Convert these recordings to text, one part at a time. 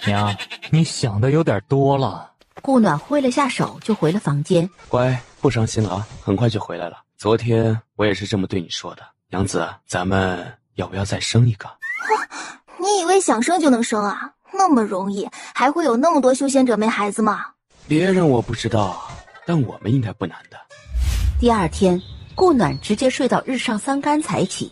娘，你想的有點多了。顧暖揮了下手就回了房間。乖，不伤心了啊，很快就回来了。昨天我也是这么对你說的，娘子，咱们要不要再生一个？你以为想生就能生啊？那么容易，还会有那么多修仙者没孩子吗？别人我不知道，但我们应该不难的。第二天，顧暖直接睡到日上三竿才起。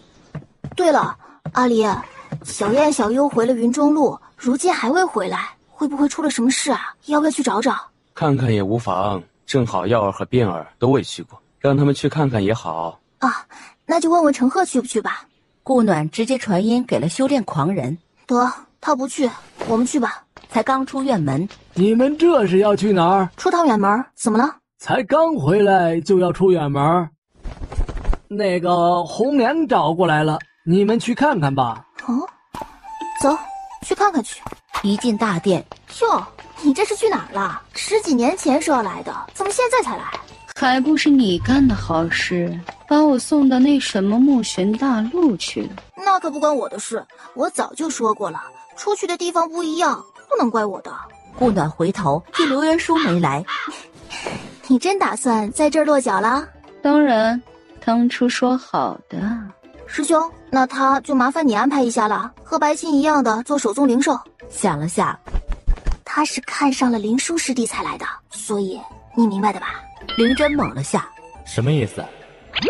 对了，阿離，小燕、小優回了雲中路，如今還未回來，會不會出了什麼事啊？要不要去找找？看看也無妨，正好耀兒和卞兒都未去過，讓他們去看看也好。啊，那就問問程赫去不去吧。顧暖直接傳音給了修煉狂人。得，他不去，我們去吧。才剛出院門，你們這是要去哪兒？出趟遠門，怎麼了？才剛回來就要出遠門？那個紅娘找過來了，你們去看看吧。哦，走，去看看去。一進大殿，喲，你這是去哪兒了？10幾年前說要來的，怎麼現在才來？還不是你幹的好事，把我送到那什麼暮玄大陸去了。那可不關我的事，我早就說過了，出去的地方不一樣，不能怪我的。顧暖回頭見劉元叔沒來，你真打算在這兒落腳了？當然，當初說好的。師兄，那他就麻煩你安排一下了，和白沁一樣的做手宗靈獸。想了下，他是看上了靈叔師弟才來的，所以你明白的吧？靈真懵了下，什麼意思？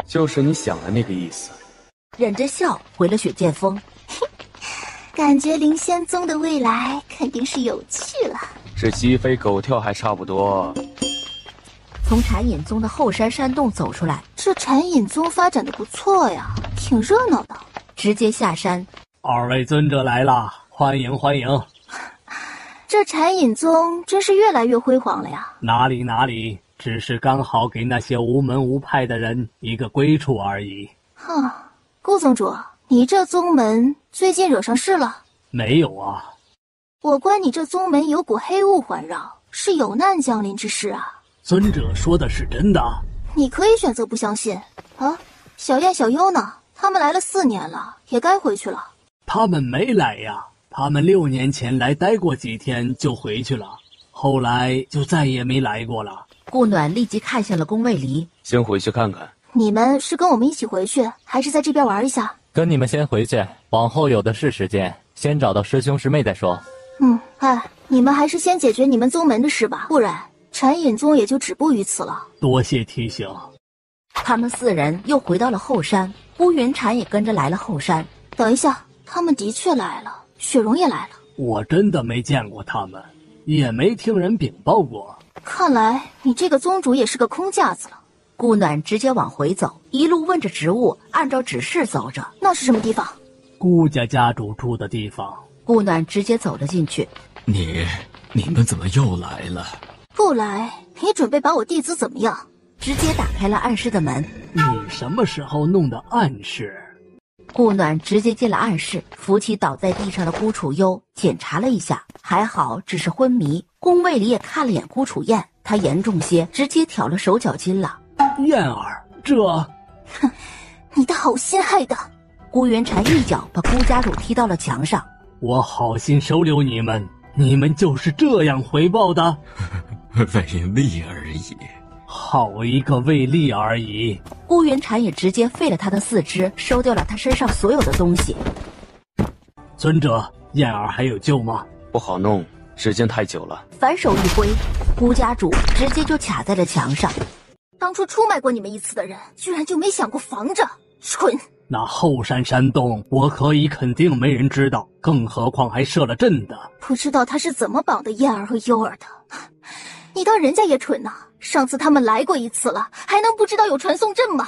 就是你想的那個意思。忍着笑回了雪劍鋒。感覺靈仙宗的未來肯定是有趣了。是雞飛狗跳還差不多。從禪隱宗的後山山洞走出來，這禪隱宗發展的不錯呀，挺熱鬧的。直接下山。二位尊者來了，歡迎歡迎。這禪隱宗真是越來越輝煌了呀。哪裡哪裡，只是剛好給那些無門無派的人一個歸處而已。顧宗主，你這宗門最近惹上事了？沒有啊。我觀你這宗門有股黑霧環繞，是有難降臨之事啊。尊者說的是真的？你可以選擇不相信啊。小燕、小優呢？他們來了4年了，也該回去了。他們沒來呀，他們6年前來待過幾天就回去了，後來就再也沒來過了。顧暖立即看向了宮衛離，先回去看看。你們是跟我們一起回去，還是在這邊玩一下？跟你們先回去，往後有的是時間，先找到師兄師妹再說。你們還是先解決你們宗門的事吧，不然禪隱宗也就止步於此了。多謝提醒。他們4人又回到了後山，烏雲禪也跟着來了後山。等一下，他們的確來了，雪容也來了。我真的沒見過他們，也沒聽人稟報過。看來你這個宗主也是個空架子了。顧暖直接往回走，一路問着職務，按照指示走着。那是什麼地方？顧家家主住的地方。顧暖直接走了進去。你們怎麼又來了？不來，你準備把我弟子怎麼樣？直接打開了暗室的門。你什麼時候弄的暗室？顧暖直接進了暗室，扶起倒在地上的顧楚幽，檢查了一下，還好只是昏迷。宮衛裡也看了眼顧楚燕，他嚴重些，直接挑了手腳筋了。燕兒，這……你的好心害的！顧雲禪一腳把顧家主踢到了牆上。我好心收留你們，你們就是這樣回報的？為利而已。好一個為利而已！顧雲禪也直接廢了他的4肢，收掉了他身上所有的東西。尊者，燕兒還有救嗎？不好弄，時間太久了。反手一揮，顧家主直接就卡在了牆上。當初出賣過你們一次的人，居然就沒想過防着，蠢！那後山山洞，我可以肯定沒人知道，更何況還設了陣的。不知道他是怎麼綁的燕兒和優兒的。你當人家也蠢呢？上次他們來過一次了，還能不知道有傳送陣嗎？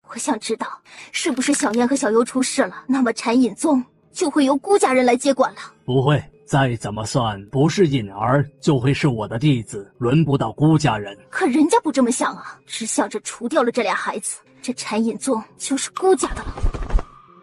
我想知道，是不是小燕和小優出事了，那麼禪隱宗就會由顧家人來接管了？不會，再怎麼算，不是隱兒就會是我的弟子，輪不到顧家人。可人家不這麼想啊，只想着除掉了這倆孩子，這禪隱宗就是顧家的了。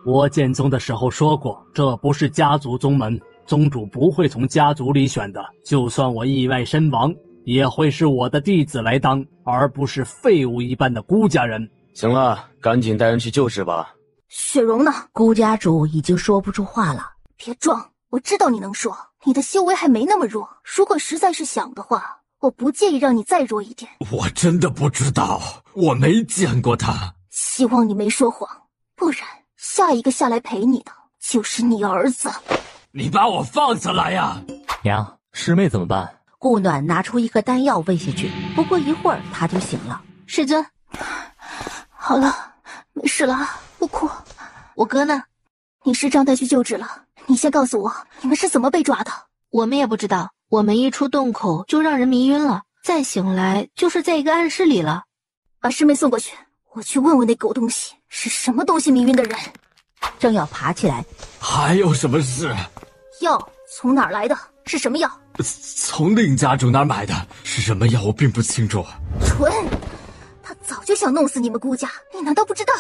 我建宗的時候說過，這不是家族宗門，宗主不會從家族裡選的，就算我意外身亡，也會是我的弟子來當，而不是廢物一般的顧家人。行了，趕緊帶人去救治吧。雪容呢？顧家主已經說不出話了。別裝，我知道你能說，你的修為還沒那麼弱，如果實在是想的話，我不介意讓你再弱一點。我真的不知道，我沒見過他。希望你沒說謊，不然下一個下來陪你的就是你兒子。你把我放下來呀！娘，师妹怎麼辦？顧暖拿出一顆丹药喂下去，不過一會兒他就醒了。师尊，好了，没事了，不哭。我哥呢？你师丈带去救治了。你先告诉我，你们是怎么被抓的？我们也不知道，我们一出洞口就让人迷暈了，再醒來就是在一個暗室裡了。把師妹送過去，我去問問那狗東西是什麼東西迷暈的人。正要爬起來，還有什麼事？藥從哪兒來的？是什麼藥？從令家主那兒買的。是什麼藥我並不清楚。蠢！他早就想弄死你們顧家，你難道不知道？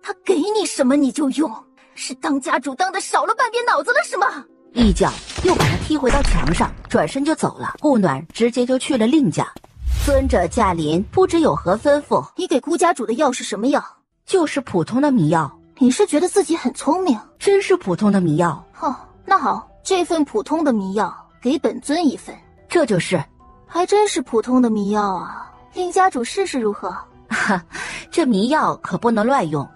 他給你什麼你就用，是當家主當的少了半邊腦子了是嗎？一腳又把他踢回到牆上，轉身就走了。顧暖直接就去了令家。尊者駕臨，不知有何吩咐？你給顧家主的藥是什麼藥？就是普通的迷藥。你是覺得自己很聰明？真是普通的迷藥。哦，那好，這份普通的迷藥給本尊一份。這就是還真是普通的迷藥啊，令家主試試如何？哈，這迷藥可不能亂用。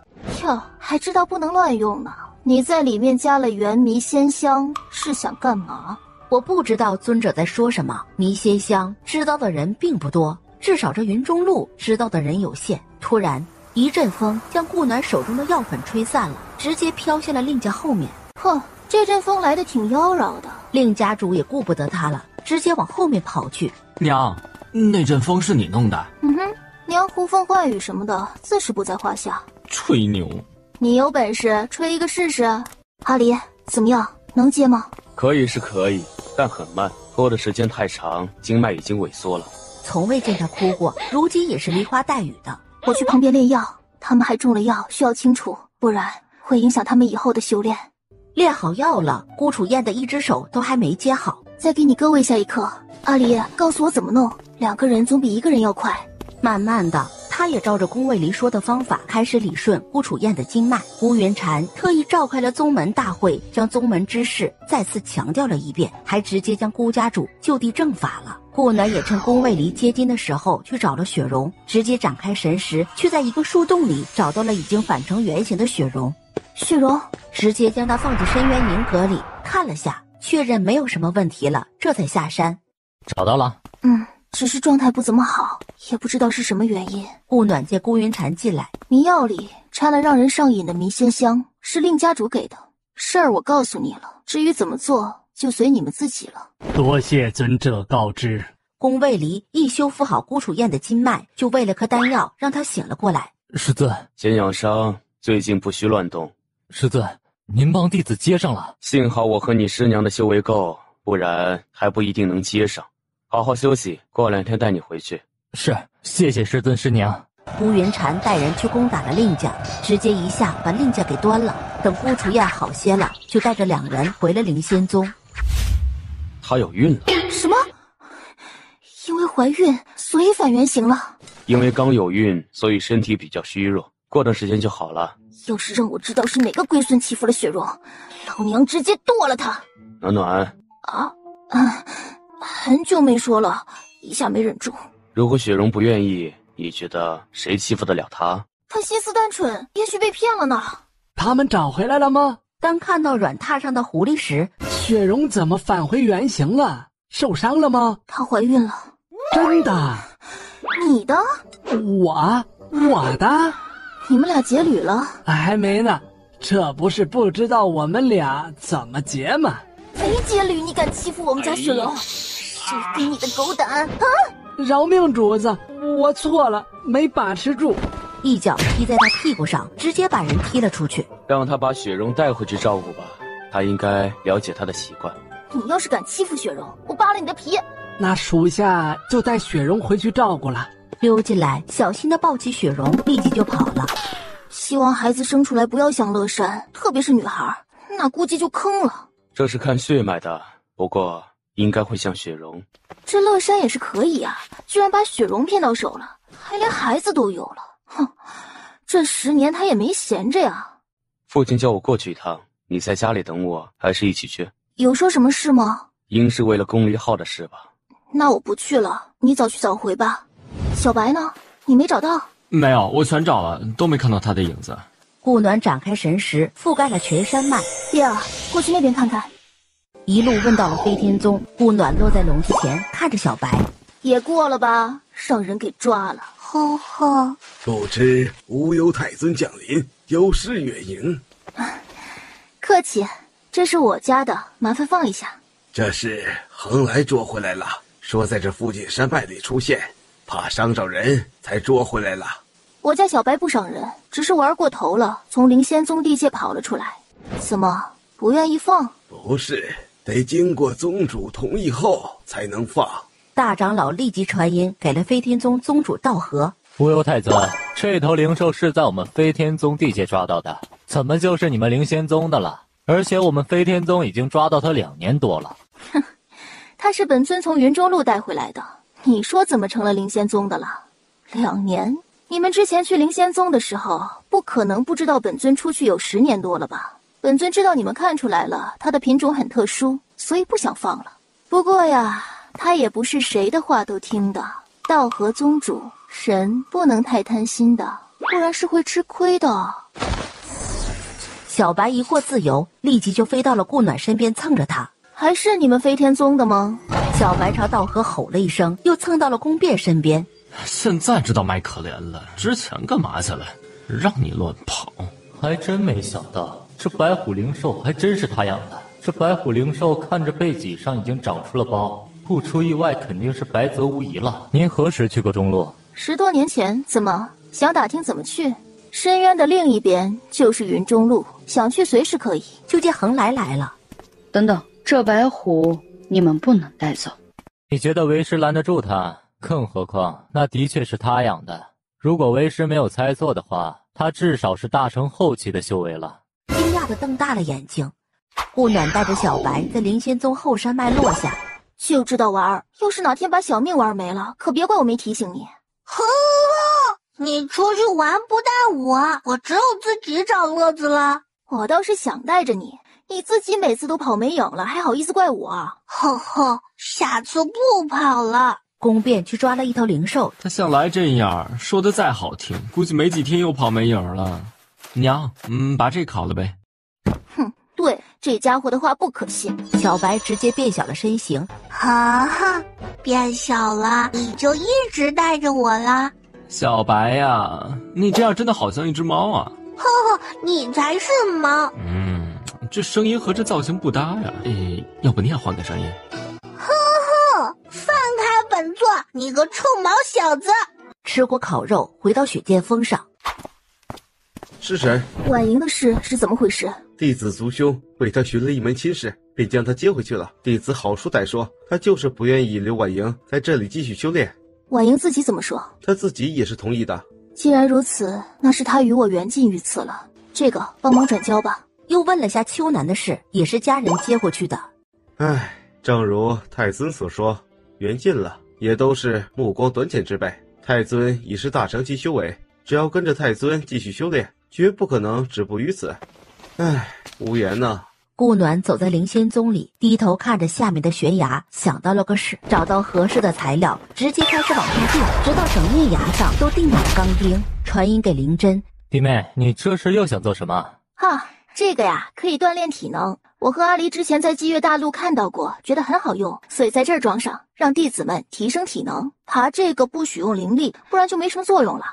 喲，還知道不能亂用呢？你在裡面加了元迷仙香是想幹嘛？我不知道尊者在說什麼。迷仙香知道的人並不多，至少這雲中路知道的人有限。突然一陣風將顧暖手中的藥粉吹散了，直接飄向了令家後面。哼，這陣風來得挺妖嬈的。令家主也顧不得他了，直接往後面跑去。娘，那陣風是你弄的？嗯哼，娘呼風喚雨什麼的自是不在話下。吹牛！你有本事吹一個試試。阿離，怎麼樣？能接嗎？可以是可以，但很慢，拖的時間太長，經脈已經萎縮了。從未見他哭過，如今也是梨花帶雨的。我去旁邊煉藥，他們還中了藥，需要清除，不然會影響他們以後的修煉。煉好藥了，顧楚燕的一隻手都還沒接好。再給你哥餵下一顆。阿離，告訴我怎麼弄，兩個人總比一個人要快。慢慢的，他也照着宮衛離說的方法開始理順顧楚燕的經脈。烏雲禪特意召開了宗門大會，將宗門之事再次強調了一遍，還直接將顧家主就地正法了。顧暖也趁宮衛離接近的時候去找了雪容，直接展開神識，卻在一個樹洞裡找到了已經反成原形的雪容。雪容直接將它放進深淵銀閣裡看了下，確認沒有什麼問題了，這才下山。找到了。只是狀態不怎麼好，也不知道是什麼原因。顧暖見顧雲禪進來，迷藥裡摻了讓人上癮的迷仙香，是令家主給的。事兒我告訴你了，至於怎麼做，就隨你們自己了。多謝尊者告知。宮衛離一修復好顧楚燕的經脈，就餵了顆丹藥，讓他醒了過來。師尊，先養傷，最近不許亂動。師尊，您幫弟子接上了。幸好我和你師娘的修為夠，不然還不一定能接上。好好休息，過2天帶你回去。是，謝謝師尊師娘。烏雲禪帶人去攻打了令家，直接一下把令家給端了。等顧楚燕好些了，就帶着2人回了靈仙宗。她有孕了？什麼？因為懷孕，所以反原形了？因為剛有孕，所以身體比較虛弱，過段時間就好了。要是讓我知道是哪個龜孫欺負了雪容，老娘直接剁了他。暖暖很久沒說了，一下沒忍住。如果雪容不願意，你覺得誰欺負得了她？他心思單純，也許被騙了呢。他們找回來了嗎？當看到軟榻上的狐狸時，雪容怎麼返回原形了？受傷了嗎？她懷孕了。真的？你的？我的？你們倆結侶了？還沒呢，這不是不知道我們倆怎麼結嗎？沒結侶你敢欺負我們家雪容？誰給你的狗膽啊！饒命主子，我錯了，沒把持住。一腳踢在他屁股上，直接把人踢了出去。讓他把雪容帶回去照顧吧，他應該了解他的習慣。你要是敢欺負雪容，我扒了你的皮。那屬下就帶雪容回去照顧了。溜進來，小心地抱起雪容，立即就跑了。希望孩子生出來不要像樂山，特別是女孩，那估計就坑了。這是看血脈的，不過應該會像雪容。這樂山也是可以啊，居然把雪容騙到手了，還連孩子都有了。哼，這10年他也沒閒着呀。父親叫我過去一趟，你在家裡等我，還是一起去？有說什麼事嗎？应是为了公离号的事吧。那我不去了，你早去早回吧。小白呢？你没找到？没有，我全找了，都没看到他的影子。顾暖展開神識，覆蓋了全山脈。葉兒，過去那邊看看。一路問到了飛天宗，顧暖落在龍梯前，看着小白。也過了吧，讓人給抓了。呵呵，不知無憂太尊降臨，有事遠迎。客氣，這是我家的，麻煩放一下。這是恆來捉回來了，說在這附近山脈裡出現，怕傷着人，才捉回來了。我家小白不傷人，只是玩過頭了，從靈仙宗地界跑了出來。怎麼不願意放？不是，得經過宗主同意後才能放。大長老立即傳音給了飛天宗宗主道和。無憂太尊，這頭靈獸是在我們飛天宗地界抓到的，怎麼就是你們靈仙宗的了？而且我們飛天宗已經抓到它2年多了。哼，他是本尊從雲中路帶回来的，你說怎麼成了靈仙宗的了？2年？你們之前去靈仙宗的時候，不可能不知道本尊出去有10年多了吧？本尊知道你們看出来了，它的品種很特殊，所以不想放了。不過呀，他也不是誰的話都聽的。道和宗主，神不能太貪心的，不然是會吃虧的。小白疑惑自由，立即就飛到了顧暖身邊，蹭着他。還是你們飛天宗的嗎？小白朝道和吼了一聲，又蹭到了宮變身邊。現在知道賣可憐了，之前幹嘛去了？讓你亂跑。還真沒想到，這白虎靈獸還真是他養的。這白虎靈獸看着背脊上已經長出了包，不出意外肯定是白澤無疑了。您何時去過中路？10多年前。怎麼想打听怎麼去？深淵的另一邊就是雲中路，想去隨時可以。就見恆來了。等等，這白虎你們不能帶走。你覺得為師攔得住他？更何況那的確是他養的。如果為師沒有猜錯的話，他至少是大成後期的修為了。驚訝地瞪大了眼睛。顧暖帶着小白在靈仙宗後山脈落下。就知道玩，要是哪天把小命玩沒了，可別怪我沒提醒你。呵呵，你出去玩不帶我只有自己找樂子了。我倒是想帶着你，你自己每次都跑沒影了，還好意思怪我？呵呵，下次不跑了。宮變去抓了一頭靈獸，他向來這樣，說的再好聽，估計沒幾天又跑沒影了。娘，把這烤了唄。哼，對，這家伙的話不可信。小白直接變小了身形。哈哈，變小了，你就一直帶着我啦。小白呀，你這樣真的好像一隻貓啊。呵呵，你才是猫。這聲音和這造型不搭呀。要不你也換個聲音？呵呵，放開本座，你個臭毛小子！吃過烤肉，回到雪劍峰上。師神，婉瑩的事是怎麼回事？弟子族兄為他尋了一門親事，便將他接回去了。弟子好說歹說，他就是不願意留婉瑩在這裡繼續修煉。婉瑩自己怎麼說？他自己也是同意的。既然如此，那是他與我緣盡於此了。這個幫忙轉交吧。又問了下秋楠的事，也是家人接過去的。唉，正如太尊所說，緣盡了，也都是目光短淺之輩。太尊已是大成期修為，只要跟着太尊繼續修煉，絕不可能止步於此。唉，無緣吶。顧暖走在靈仙宗裡，低頭看着下面的懸崖，想到了個事，找到合適的材料，直接開始往上墊，直到整面崖上都釘滿了鋼釘。傳音給靈真：弟妹，你這是又想做什麼？這個呀，可以鍛鍊體能。我和阿離之前在姬月大陸看到過，覺得很好用，所以在這兒裝上，讓弟子們提升體能。爬這個不許用靈力，不然就沒什麼作用了。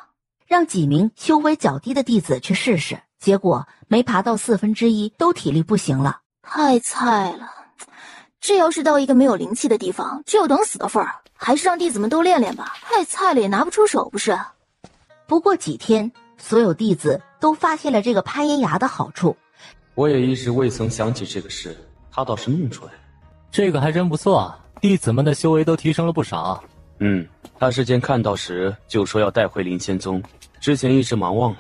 讓幾名修為較低的弟子去試試，結果沒爬到1/4，都體力不行了。太菜了，這要是到一個沒有靈氣的地方，只有等死的份兒。還是讓弟子們都練練吧，太菜了也拿不出手，不是？不過幾天，所有弟子都發現了這個攀岩崖的好處。我也一時未曾想起這個事，他倒是弄出來。這個還真不錯啊，弟子們的修為都提升了不少。他之前看到時就說要帶回靈仙宗，之前一直忙忘了。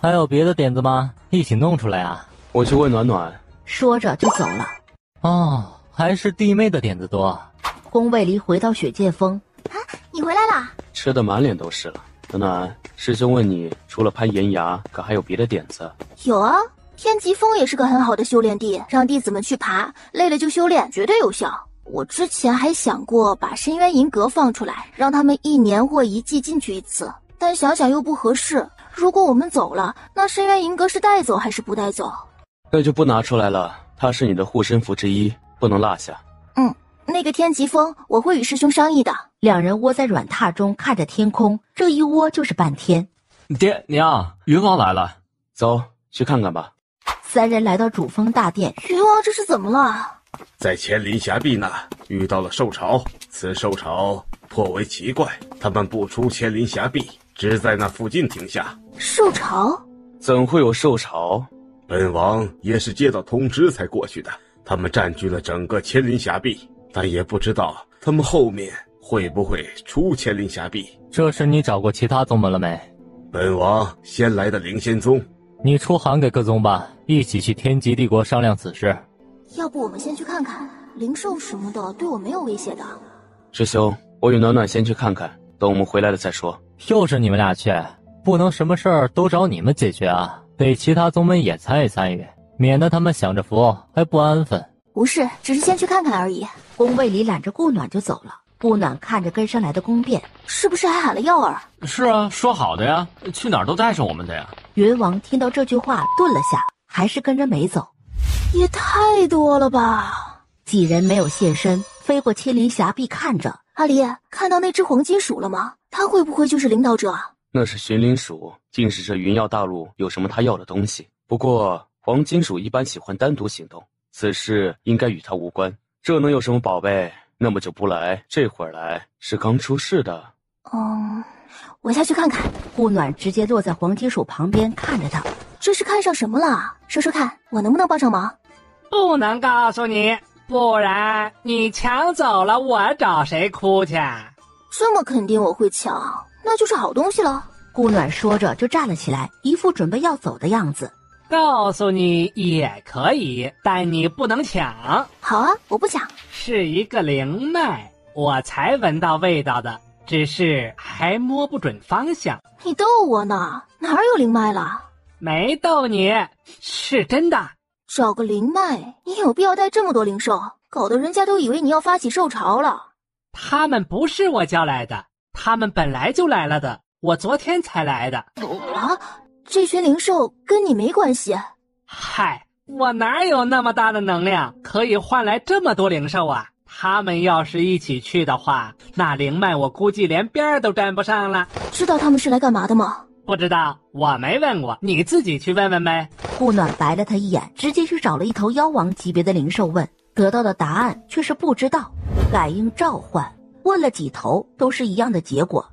還有別的點子嗎？一起弄出來啊！我去問暖暖。說着就走了。哦，還是弟妹的點子多。宮衛離回到雪劍峰。你回来啦？吃得滿臉都是了。暖暖，師兄問你，除了攀岩崖，可還有別的點子？有啊，天極峰也是個很好的修煉地，讓弟子們去爬，累了就修煉，絕对有效。我之前還想過把深淵銀閣放出來，讓他們1年或1季進去一次，但想想又不合適。如果我們走了，那深渊银閣是带走还是不带走？那就不拿出来了，它是你的護身符之一，不能落下。那個天極峰我會與師兄商議的。2人窩在軟榻中看着天空，這一窩就是半天。爹娘，雲王來了，走去看看吧。 3人來到主峰大殿，雲王這是怎麼了？在千林峽壁那遇到了獸潮，此獸潮頗為奇怪，他們不出千林峽壁，只在那附近停下。獸潮？怎會有獸潮？本王也是接到通知才過去的，他們佔據了整個千林峽壁，但也不知道他們後面會不會出千林峽壁。這時你找過其他宗門了沒？本王先來的靈仙宗。你出函給各宗吧，一起去天極帝國商量此事。要不我們先去看看，靈獸什麼的對我沒有威脅的。師兄，我與暖暖先去看看，等我們回來了再說。又是你們倆去，不能什麼事兒都找你們解決啊，得其他宗門也參與參與，免得他們享着福還不安分。不是，只是先去看看而已。宮衛裡攬着顧暖就走了。顧暖看着跟上來的宮殿，是不是還喊了曜兒？是啊，說好的呀，去哪兒都帶上我們的呀。雲王听到這句話頓了下，還是跟着沒走。也太多了吧！幾人沒有現身，飛過千林峽壁看着。阿離，看到那只黃金鼠了嗎？它會不會就是領導者？那是巡靈鼠，竟是這雲耀大陸有什麼他要的東西。不過黃金鼠一般喜歡單獨行動，此事應該與他無關。這能有什麼寶貝？那麼就不來，這會兒來是剛出世的。我下去看看。顧暖直接落在黃金鼠旁邊看着他。這是看上什麼了？說說看，我能不能幫上忙？不能告訴你，不然你搶走了，我找誰哭去？這麼肯定我會搶，那就是好東西了。顧暖說着就站了起來，一副準備要走的樣子。告訴你也可以，但你不能搶。好啊，我不搶。是一個靈脈，我才聞到味道的，只是還摸不準方向。你逗我呢？哪有靈脈了？沒逗你，是真的。找個靈脈，你有必要帶這麼多靈獸，搞得人家都以為你要發起獸潮了。他們不是我叫來的，他們本來就來了的，我昨天才來的。啊？這群靈獸跟你沒關係？嗨，我哪有那麼大的能量可以換來這麼多靈獸啊？他們要是一起去的話，那靈脈我估計連邊兒都沾不上了。知道他們是來幹嘛的嗎？不知道，我沒問過，你自己去問問唄。顧暖白了他一眼，直接去找了一頭妖王級別的靈獸問，得到的答案卻是不知道。感應召喚，問了幾頭都是一樣的結果。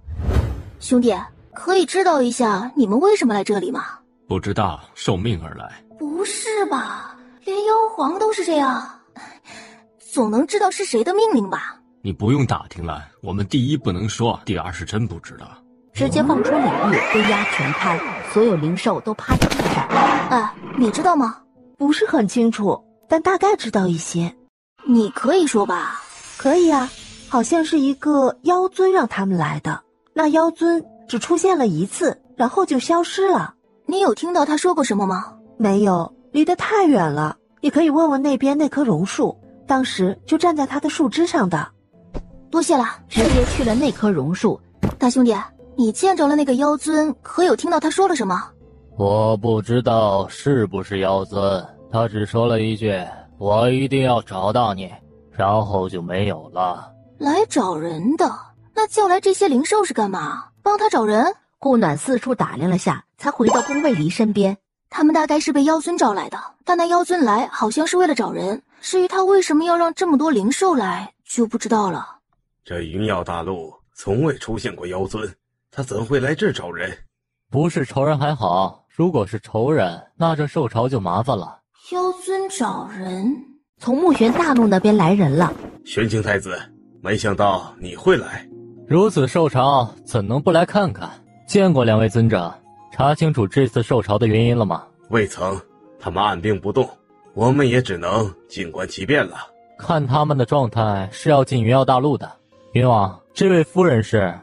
兄弟，可以知道一下你們為什麼來這裡嗎？不知道，受命而來。不是吧，連妖皇都是這樣，總能知道是誰的命令吧？你不用打听了，我們第一不能說，第二是真不知道。直接放出領域，威壓全開，所有靈獸都趴在地上。你知道嗎？不是很清楚，但大概知道一些。你可以說吧？可以啊，好像是一个妖尊讓他們來的，那妖尊只出現了一次，然後就消失了。你有聽到他說過什麼嗎？沒有，離得太遠了。你可以問問那邊那棵榕樹，當時就站在它的樹枝上的。多謝了，直接去了那棵榕樹。大兄弟，你見着了那個妖尊，可有聽到他說了什麼？我不知道是不是妖尊，他只說了一句我一定要找到你，然後就沒有了。來找人的？那叫來這些靈獸是幹嘛？幫他找人？顧暖四處打量了下，才回到宮衛離身邊。他們大概是被妖尊找來的，但那妖尊來好像是為了找人，至於他為什麼要讓這麼多靈獸來就不知道了。這雲耀大陸從未出現過妖尊，他怎會來這兒找人？不是仇人還好，如果是仇人，那這獸潮就麻煩了。妖尊找人？從木玄大陸那邊來人了。玄清太子，沒想到你會來。如此獸潮，怎能不來看看？見過兩位尊者，查清楚這次獸潮的原因了嗎？未曾，他們按兵不動，我們也只能靜觀其變了。看他們的狀態是要進雲耀大陸的。雲王，這位夫人是？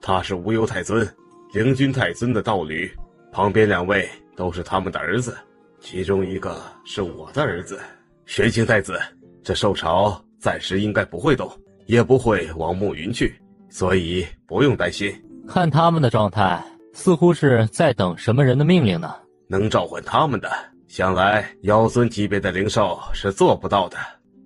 他是無憂太尊，靈君太尊的道侶，旁邊兩位都是他們的兒子。其中一個是我的兒子玄清太子。這獸潮暫時應該不會動，也不會往暮雲去，所以不用擔心。看他們的狀態，似乎是在等什麼人的命令呢？能召喚他們的，想来妖尊級別的靈獸是做不到的。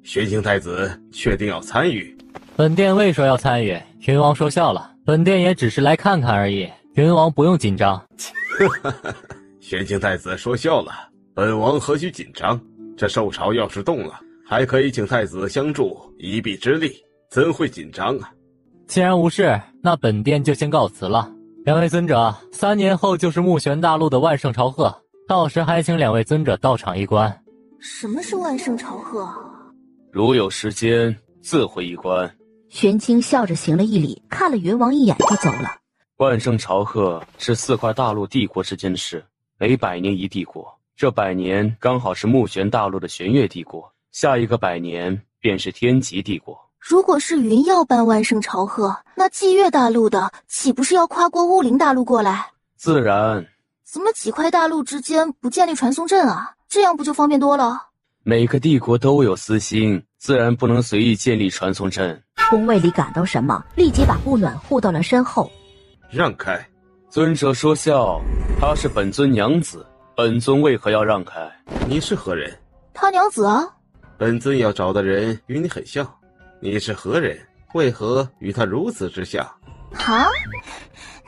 玄清太子確定要參與？本殿未說要參與，雲王說笑了，本殿也只是來看看而已，雲王不用緊張。玄清太子說笑了，本王何須緊張？這獸潮要是動了，還可以請太子相助一臂之力，怎會緊張啊？既然無事，那本殿就先告辭了。两位尊者，3年後就是暮玄大陸的萬聖朝賀，到時還請两位尊者到場一觀。什麼是萬聖朝賀？如有時間，自會一觀。玄清笑着行了一禮，看了雲王一眼就走了。萬聖朝賀是4塊大陸帝國之間的事，每100年一帝國，這100年剛好是暮玄大陸的玄月帝國，下一個100年便是天極帝国。如果是云要办萬聖朝賀，那祭月大陸的豈不是要跨過烏靈大陸過來？自然。怎麼幾塊大陸之間不建立傳送陣啊？這樣不就方便多了？每個帝國都有私心，自然不能隨意建立傳送陣。宫衛裡感到什麼，立即把不暖護到了身後。讓開！尊者說笑，她是本尊娘子，本尊為何要讓開？你是何人？他娘子啊。本尊要找的人與你很像，你是何人？為何與他如此之像？啊？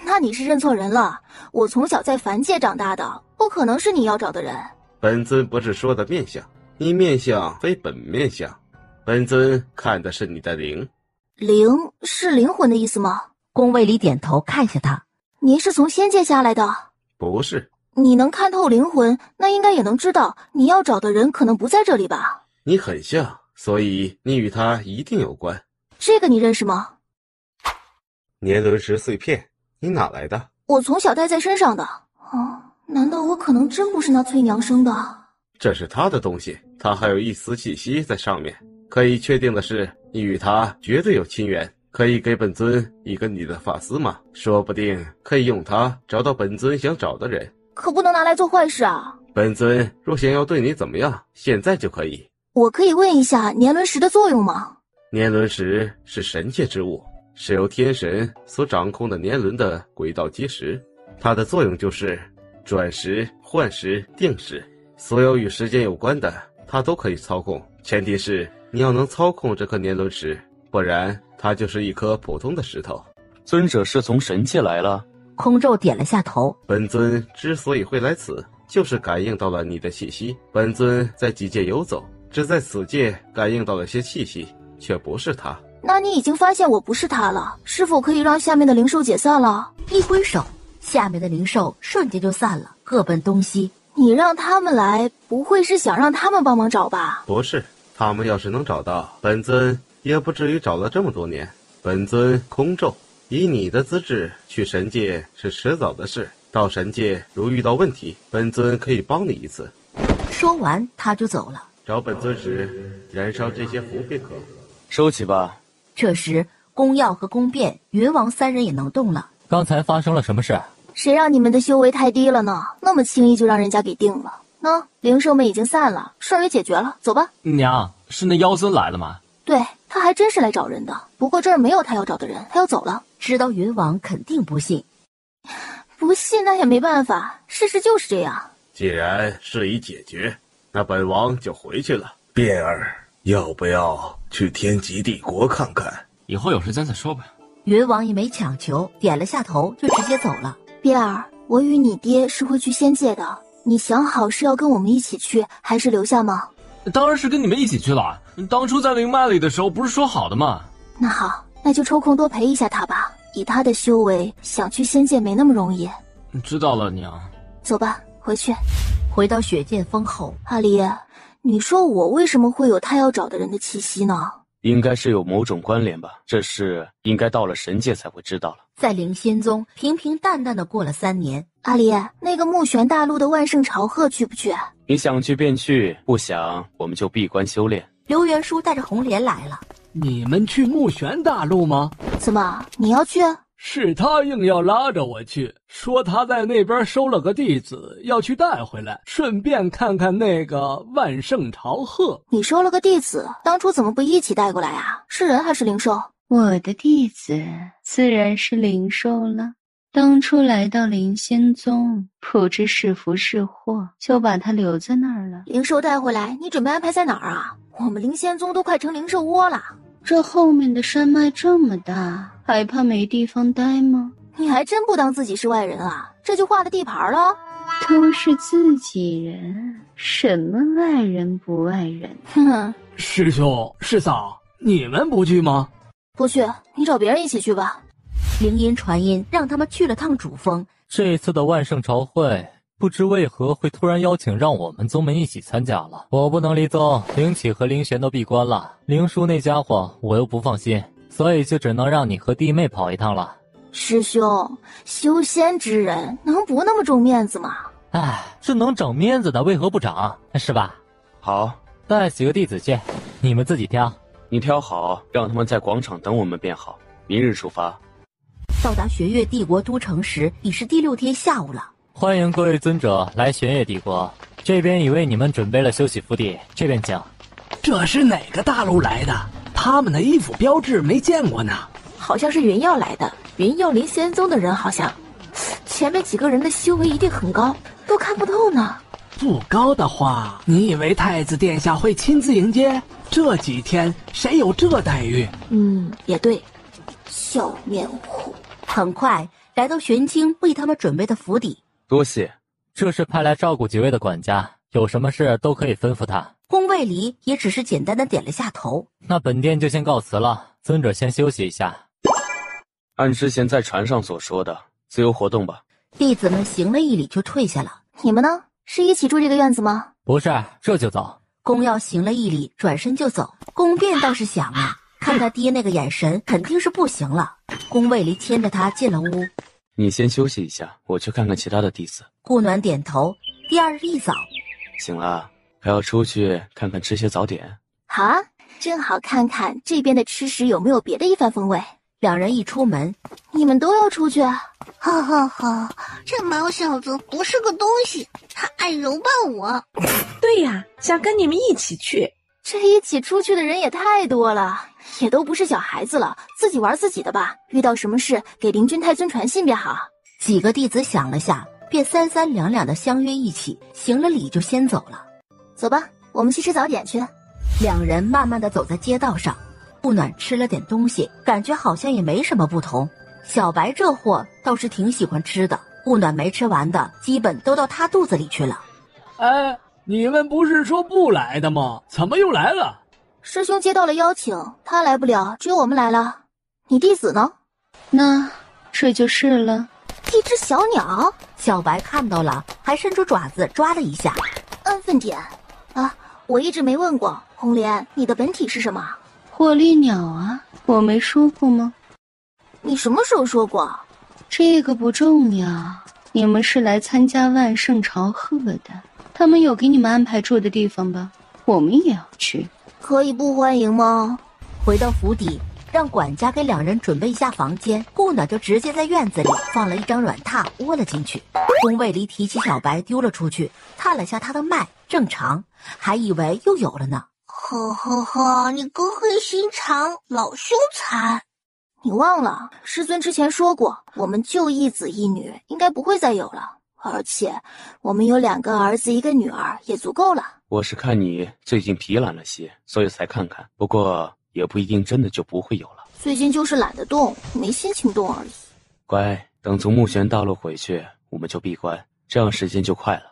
那你是認錯人了。我從小在凡界長大的，不可能是你要找的人。本尊不是說的面相，你面相非本面相，本尊看的是你的靈。靈是靈魂的意思嗎？宫衛裡點頭看向他。您是從仙界下來的？不是。你能看透靈魂，那應該也能知道你要找的人可能不在這裡吧？你很像，所以你與他一定有關。這個你認識嗎？年輪石碎片，你哪來的？我從小帶在身上的。難道我可能真不是那翠娘生的？這是他的東西，他還有一絲氣息在上面。可以確定的是，你與他絕對有親緣。可以給本尊一個你的髮絲嗎？說不定可以用它找到本尊想找的人。可不能拿來做壞事啊！本尊若想要對你怎麼樣，現在就可以。我可以問一下年輪石的作用嗎？年輪石是神界之物，是由天神所掌控的年輪的軌道基石。它的作用就是轉時、換時、定時，所有與時間有關的，它都可以操控。前提是你要能操控這顆年輪石，不然它就是一顆普通的石頭。尊者是從神界來了？空咒點了下頭。本尊之所以會來此，就是感應到了你的氣息。本尊在幾界游走，只在此界感應到了些氣息，卻不是他。那你已經發現我不是他了，是否可以讓下面的靈獸解散了？一揮手，下面的靈獸瞬間就散了，各奔東西。你讓他們來，不會是想讓他們幫忙找吧？不是，他們要是能找到，本尊也不至於找了這麼多年。本尊空咒，以你的資質去神界是遲早的事。到神界如遇到問題，本尊可以幫你一次。說完他就走了。找本尊時，燃燒這些符便可。收起吧。這時宫曜和宫变、雲王3人也能動了。剛才發生了什麼事？誰讓你們的修為太低了呢？那麼輕易就讓人家給定了。那靈獸們已經散了，事兒也解決了，走吧。娘，是那妖尊來了嗎？對，他還真是來找人的，不過這兒沒有他要找的人，他要走了。知道雲王肯定不信。不信那也沒辦法，事實就是這樣。既然事已解決，那本王就回去了。变兒，要不要去天極帝國看看？以後有時间再說吧。雲王也沒強求，點了下頭就直接走了。變兒，我與你爹是會去仙界的，你想好是要跟我們一起去，還是留下嗎？當然是跟你們一起去了，當初在靈脈裡的時候不是說好的嗎？那好，那就抽空多陪一下他吧。以他的修為，想去仙界沒那麼容易。知道了，娘。走吧，回去。回到雪剑峰後，阿離，你說我為什麼會有他要找的人的氣息呢？應該是有某種關聯吧，這事應該到了神界才會知道了。在靈仙宗平平淡淡的過了3年。阿離，那個暮玄大陸的萬聖朝賀去不去？你想去便去，不想我們就閉關修煉。劉元叔帶着紅蓮來了。你們去暮玄大陸嗎？怎麼，你要去？是他硬要拉着我去，說他在那邊收了个弟子，要去带回来，順便看看那個萬聖朝賀。你收了個弟子，當初怎麼不一起帶過來啊？是人還是靈獸？我的弟子自然是靈獸了。當初來到靈仙宗，不知是福是禍，就把他留在那兒了。靈獸帶回來，你準備安排在哪兒啊？我們靈仙宗都快成靈獸窩了。這後面的山脈這麼大，還怕沒地方待嗎？你還真不當自己是外人啊？這就劃了地盤了？都是自己人，什麼外人不外人？哼，師兄師嫂，你們不去嗎？不去，你找別人一起去吧。靈音傳音讓他們去了趟主峰。這一次的萬聖朝會，不知為何會突然邀請讓我們宗門一起參加了。我不能離宗，靈啟和靈玄都閉關了，靈叔那家伙我又不放心，所以就只能讓你和弟妹跑一趟了。師兄，修仙之人能不那麼重面子嗎？唉，這能長面子的為何不長，是吧？好，帶幾個弟子去，你們自己挑。你挑好，讓他們在廣場等我們便好。明日出發。到達玄月帝國都城時，已是第6天下午了。歡迎各位尊者來玄月帝國，這邊已為你們準備了休息府邸，這邊請。這是哪個大陸來的？他們的衣服標誌沒見過呢。好像是雲耀來的，雲耀靈仙宗的人好像。前面幾個人的修為一定很高，都看不透呢。不高的話，你以為太子殿下會親自迎接？這幾天誰有這待遇？也對。笑面虎。很快來到玄清為他們準備的府邸。多謝，這是派來照顧幾位的管家，有什麼事都可以吩咐他。宮衛離也只是簡單的點了下頭。那本殿就先告辭了，尊者先休息一下。按之前在船上所說的，自由活動吧。弟子們行了一禮就退下了。你們呢？是一起住這個院子嗎？不是，這就走。宮耀行了一禮，轉身就走。宮變倒是想啊，看他爹那個眼神，肯定是不行了。宮衛離牽着他進了屋。你先休息一下，我去看看其他的弟子。顧暖點頭。第二日一早，醒了，還要出去看看，吃些早點。好啊，正好看看這邊的吃食有沒有別的一番風味。兩人一出門，你們都要出去？哈哈哈，這毛小子不是個東西，他愛揉抱我。對呀，想跟你們一起去。這一起出去的人也太多了，也都不是小孩子了，自己玩自己的吧。遇到什麼事給靈君太尊傳信便好。幾個弟子想了下，便三三兩兩的相約一起，行了禮就先走了。走吧，我們去吃早點去。兩人慢慢的走在街道上，顧暖吃了點東西，感覺好像也沒什麼不同。小白這貨倒是挺喜歡吃的，顧暖沒吃完的基本都到他肚子裡去了。哎，你們不是說不來的嗎？怎麼又來了？師兄接到了邀請，他來不了，只有我們來了。你弟子呢？那這就是了。一隻小鳥，小白看到了，還伸出爪子抓了一下。安分點啊！我一直沒問過紅蓮，你的本體是什麼？火烈鳥啊，我沒說過嗎？你什麼時候說過？這個不重要，你們是來參加萬聖朝賀的，他們有給你們安排住的地方吧？我們也要去。可以不歡迎嗎？回到府邸，讓管家給兩人準備一下房間，顧暖就直接在院子裡放了一張軟榻窩了進去。宮衛離提起小白丟了出去，探了下他的脈，正常，還以為又有了呢。呵呵呵，你哥黑心腸，老兇殘。你忘了，師尊之前說過，我們就一子一女，應該不會再有了。而且我們有2個兒子1個女兒，也足夠了。我是看你最近疲懶了些，所以才看看。不過也不一定真的就不會有了。最近就是懶得動，沒心情動而已。乖，等從木玄大陸回去，我們就閉關，這樣時間就快了。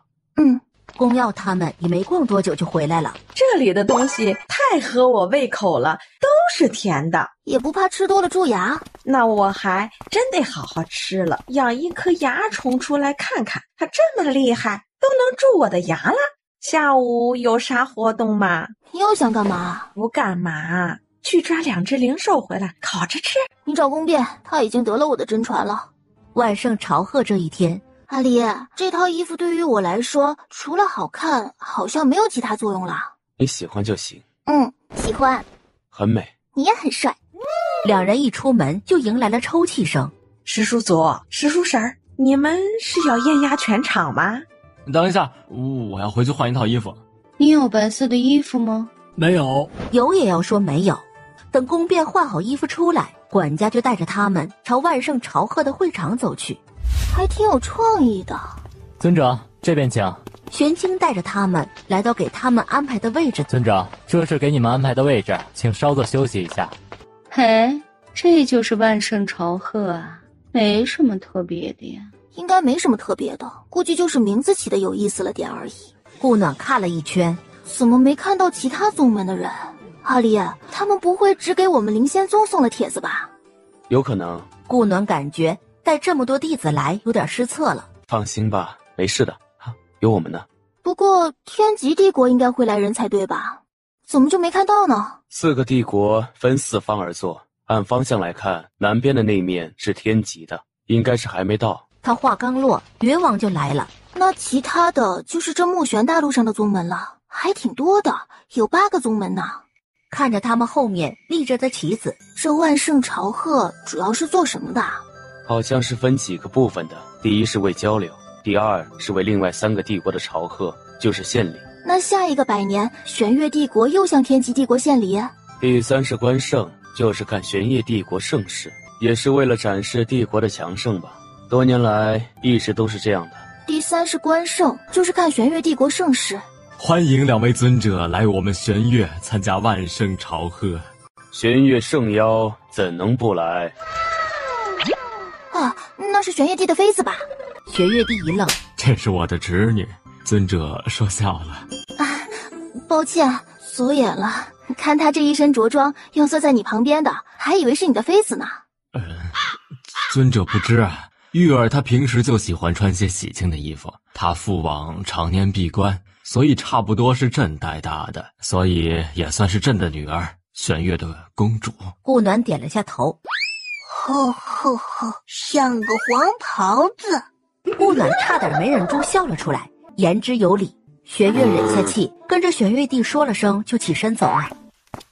宮耀他們也沒逛多久就回來了。這裡的東西太合我胃口了，都是甜的，也不怕吃多了蛀牙。那我還真得好好吃了，養一顆牙蟲出來看看，它這麼厲害，都能蛀我的牙了。下午有啥活動嗎？你又想幹嘛？不幹嘛，去抓2隻靈獸回來烤着吃。你找宮變，他已經得了我的真傳了。萬聖朝賀這一天，阿離，這套衣服對於我來說，除了好看，好像沒有其他作用了。你喜歡就行。喜歡。很美。你也很帥。兩人一出門就迎來了抽泣聲。石叔祖、石叔婶儿，你们是要艳压全场吗？等一下，我要回去换一套衣服。你有白色的衣服吗？没有。有也要说没有。等宫变换好衣服出来，管家就带着他们朝万圣朝贺的会场走去。还挺有創意的。尊者，這邊請。玄清帶着他們來到給他們安排的位置。尊者，這是給你們安排的位置，請稍作休息一下。嘿，這就是萬聖朝賀啊，沒什麼特別的呀。應該沒什麼特別的，估計就是名字起的有意思了點而已。顧暖看了一圈，怎麼沒看到其他宗門的人？阿離，他們不會只給我們靈仙宗送了帖子吧？有可能。顧暖感覺帶這麼多弟子來有點失策了。放心吧，沒事的，有我們呢。不過天極帝國應該會來人才對吧？怎麼就沒看到呢？4個帝國分4方而坐，按方向來看，南邊的那面是天極的，應該是還沒到。他話剛落，越王就來了。那其他的就是這木玄大陸上的宗門了，還挺多的，有8個宗門呢。看着他們後面立着的旗子，這萬聖朝賀主要是做什麼的？好像是分幾個部分的，第一是為交流，第二是為另外3個帝國的朝賀，就是獻禮。那下一個100年，玄月帝國又向天極帝國獻禮？第3是觀盛，就是看玄夜帝國盛世，也是為了展示帝國的強盛吧。多年來一直都是這樣的。第3是觀盛，就是看玄月帝國盛世。歡迎2位尊者來我們玄月參加萬聖朝賀。玄月聖邀怎能不來？啊，那是玄月帝的妃子吧？玄月帝一愣，這是我的侄女。尊者說笑了。啊，抱歉，走眼了。看她這一身着裝，又坐在你旁邊的，還以為是你的妃子呢。尊者不知啊。玉兒她平時就喜歡穿些喜慶的衣服，她父王常年閉關，所以差不多是朕帶大的，所以也算是朕的女兒，玄月的公主。顧暖點了下頭，呵呵呵，像個黃袍子。顧暖差點沒忍住笑了出來，言之有理。玄月忍下氣，跟着玄月帝說了聲，就起身走了。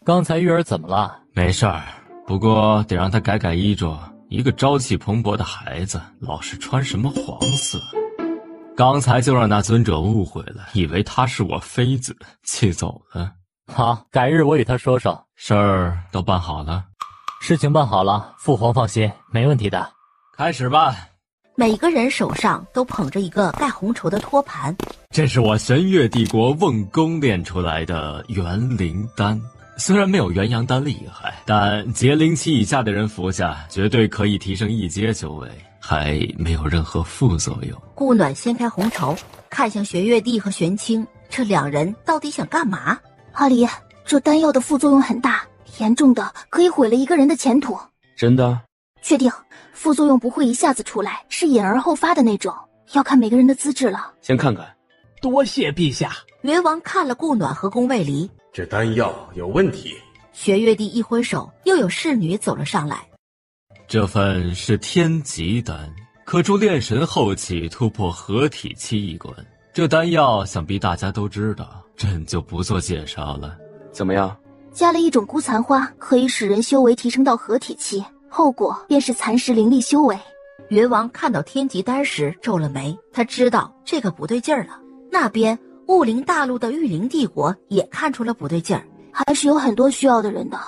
剛才玉兒怎麼了？沒事兒，不過得讓她改改衣着。一個朝氣蓬勃的孩子，老是穿什麼黃色？剛才就讓那尊者誤會了，以為她是我妃子，氣走了。好，改日我與他說說。事兒都辦好了？事情辦好了，父皇放心，沒問題的。開始吧。每個人手上都捧着一個蓋紅綢的托盤。這是我玄月帝國甕宮煉出來的元靈丹。雖然沒有元陽丹厲害，但結靈期以下的人服下，絕對可以提升1階修為，還沒有任何副作用。顧暖掀開紅綢，看向玄月帝和玄清，這兩人到底想幹嘛？阿離，這丹藥的副作用很大，嚴重的可以毀了一個人的前途。真的？確定，副作用不會一下子出來，是隱而後發的那種，要看每個人的資質了。先看看。多謝陛下。元王看了顧暖和宮衛離。這丹藥有問題。玄月帝一揮手，又有侍女走了上來。這份是天極丹，可助煉神後期突破合體期一關。這丹藥想必大家都知道，朕就不做介紹了。怎麼樣？加了一種孤殘花，可以使人修為提升到合體期，後果便是蚕食靈力修為。元王看到天極丹時皺了眉，他知道這個不對勁兒了。那邊霧靈大陸的玉靈帝國也看出了不對勁兒，還是有很多需要的人的。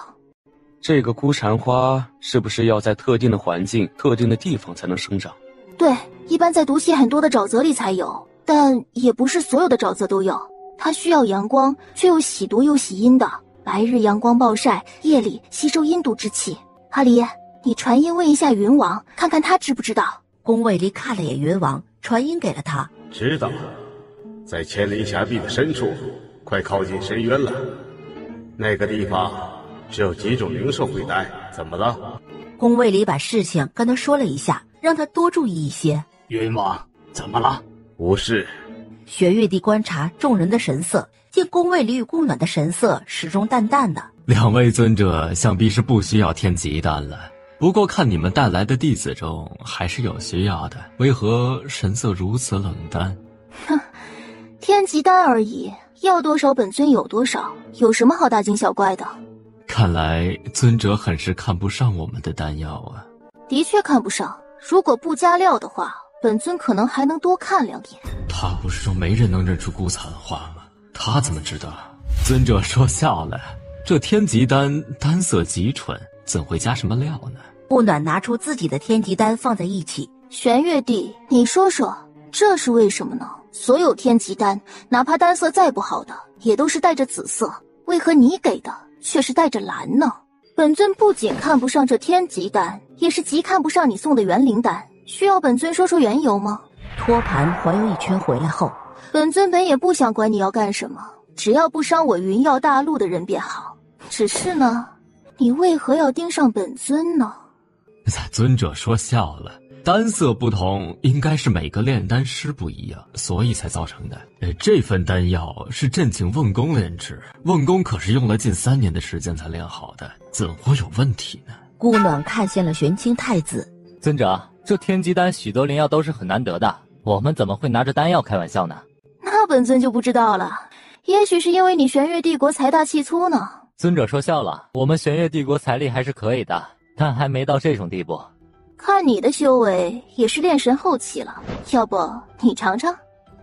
這個孤蟬花是不是要在特定的環境、特定的地方才能生長？對，一般在毒氣很多的沼澤裡才有，但也不是所有的沼澤都有。它需要陽光，卻又喜毒又喜陰的，白日陽光暴曬，夜裡吸收陰毒之氣。阿離，你傳音問一下雲王，看看他知不知道。宮衛離看了眼雲王，傳音給了他。知道，在千里峽壁的深處，快靠近深淵了。那個地方只有幾種靈獸會待，怎麼了？宮衛離把事情跟他說了一下，讓他多注意一些。雲王，怎麼了？無事。玄月帝觀察眾人的神色，見宮衛離與顧暖的神色始終淡淡的。兩位尊者想必是不需要天極丹了，不過看你們帶來的弟子中還是有需要的，為何神色如此冷淡？哼，天極丹而已，要多少本尊有多少，有什麼好大驚小怪的？看來尊者很是看不上我們的丹藥啊。的確看不上，如果不加料的話，本尊可能还能多看2眼。他不是说没人能认出孤残花吗？他怎么知道？尊者说笑了，这天极丹丹色极纯，怎会加什么料呢？不暖拿出自己的天极丹放在一起。玄月帝，你说说，这是为什么呢？所有天极丹，哪怕丹色再不好的，也都是带着紫色，为何你给的却是带着蓝呢？本尊不仅看不上这天极丹，也是极看不上你送的元灵丹，需要本尊说说缘由吗？托盘环游一圈回来后，本尊本也不想管你要干什么，只要不伤我云耀大陆的人便好。只是呢，你为何要盯上本尊呢？尊者说笑了，丹色不同，应该是每个炼丹师不一样，所以才造成的。这份丹药是朕请瓮公炼制，瓮公可是用了近3年的时间才炼好的，怎会有问题呢？顾暖看见了玄清太子。尊者，这天极丹许多灵药都是很难得的，我们怎么会拿着丹药開玩笑呢？那本尊就不知道了，也許是因為你玄月帝國財大氣粗呢。尊者說笑了，我們玄月帝國財力還是可以的，但還沒到這種地步。看你的修為也是煉神後期了，要不你嘗嘗？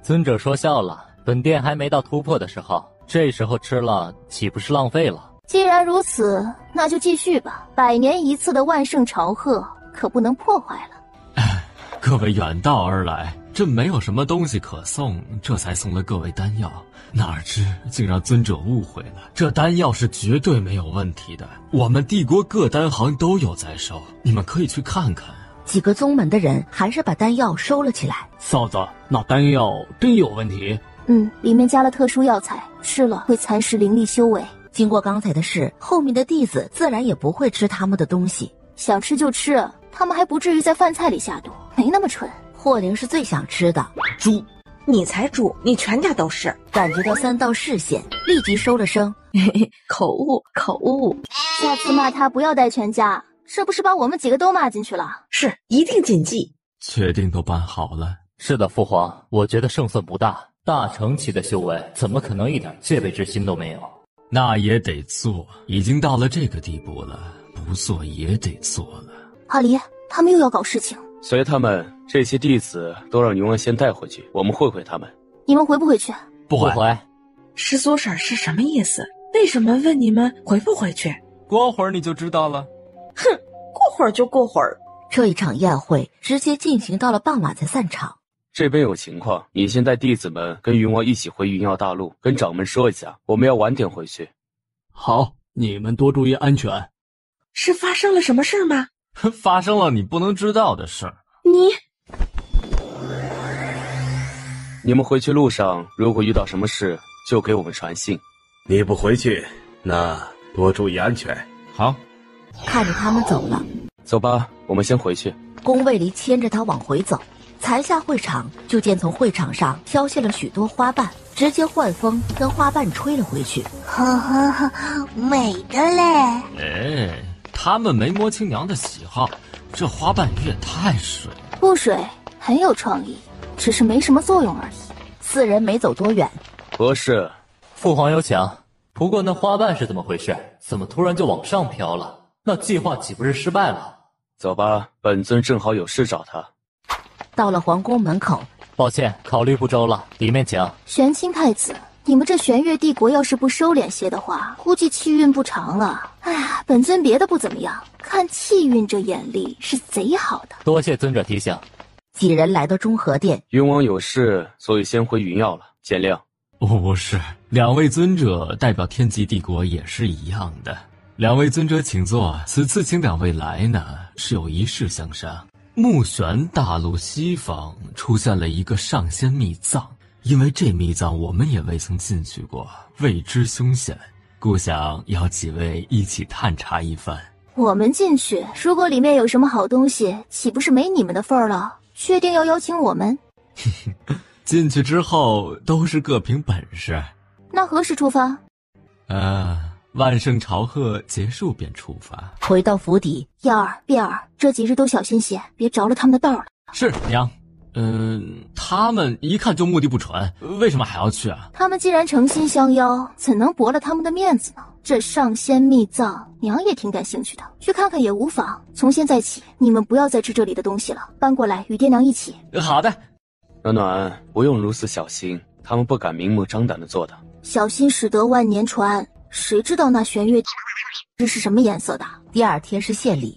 尊者說笑了，本殿還沒到突破的時候，這時候吃了豈不是浪費了？既然如此，那就繼續吧。100年一次的萬聖朝賀可不能破壞了。各位遠道而來，朕沒有什麼東西可送，這才送了各位丹藥，哪知竟讓尊者誤會了。這丹藥是絕對沒有問題的，我們帝國各丹行都有在收，你們可以去看看。幾個宗門的人還是把丹藥收了起來。嫂子，那丹藥真有問題？裡面加了特殊藥材，吃了會蠶食靈力修為。經過剛才的事，後面的弟子自然也不會吃他們的東西。想吃就吃，他們還不至於在飯菜裡下毒，沒那麼蠢。霍靈是最想吃的豬，你才豬，你全家都是。感覺到3道視線，立即收了聲。口誤，口誤。下次罵他不要帶全家，這不是把我們幾個都罵進去了？是，一定謹記。確定都辦好了？是的，父皇，我覺得勝算不大。大成期的修為，怎麼可能一點戒備之心都沒有？那也得做，已經到了這個地步了，不做也得做了。阿離，他們又要搞事情。隨他們，這些弟子都讓雲兒先帶回去，我們會他們。你們回不回去？不回。師祖嬸是什麼意思？為什麼問你們回不回去？過會兒你就知道了。哼，過會兒就過會兒。這一場宴會直接進行到了傍晚才散場。這邊有情況，你先帶弟子們跟雲兒一起回雲耀大陸，跟掌門說一下，我們要晚點回去。好，你們多注意安全。是發生了什麼事嗎？發生了你不能知道的事。你們回去路上，如果遇到什麼事，就給我們傳信。你不回去，那多注意安全。好。看着他們走了。走吧，我們先回去。宮衛離牽着他往回走。才下會場，就見從會場上飄下了許多花瓣，直接換風跟花瓣吹了回去。呵呵呵，美的嘞！他們沒摸清娘的喜好，這花瓣雨也太水。不水，很有創意，只是沒什麼作用而已。4人沒走多遠。何事？父皇有請。不過那花瓣是怎麼回事？怎麼突然就往上飄了？那計劃豈不是失敗了？走吧，本尊正好有事找他。到了皇宮門口，抱歉，考慮不周了，裡面請。玄清太子，你們這玄月帝國要是不收斂些的話，估計氣運不長了。哎呀，本尊別的不怎麼樣，看氣運這眼力是賊好的。多謝尊者提醒。幾人來到中和殿，雲王有事，所以先回雲耀了，見諒。不是，2位尊者代表天極帝國也是一樣的。2位尊者請坐，此次請2位來呢，是有一事相商。目璇大陸西方出現了一個上仙秘藏，因為這秘藏我們也未曾進去過，未知凶險，故想邀幾位一起探查一番。我們進去，如果裡面有什麼好東西，豈不是沒你們的份兒了？確定要邀請我們？進去之後都是各憑本事。那何時出發？萬聖朝賀結束便出發。回到府邸，耀兒、碧兒，這幾日都小心些，別着了他們的道了。是娘。他們一看就目的不純，为什麼還要去啊？他們既然誠心相邀，怎能驳了他們的面子呢？這上仙秘藏，娘也挺感興趣的，去看看也無妨。從現在起，你們不要再吃這裡的東西了，搬過來與爹娘一起。好的。暖暖，不用如此小心，他們不敢明目张膽的做的。小心駛得萬年船，誰知道那玄月是什麼顏色的？第二天是謝禮，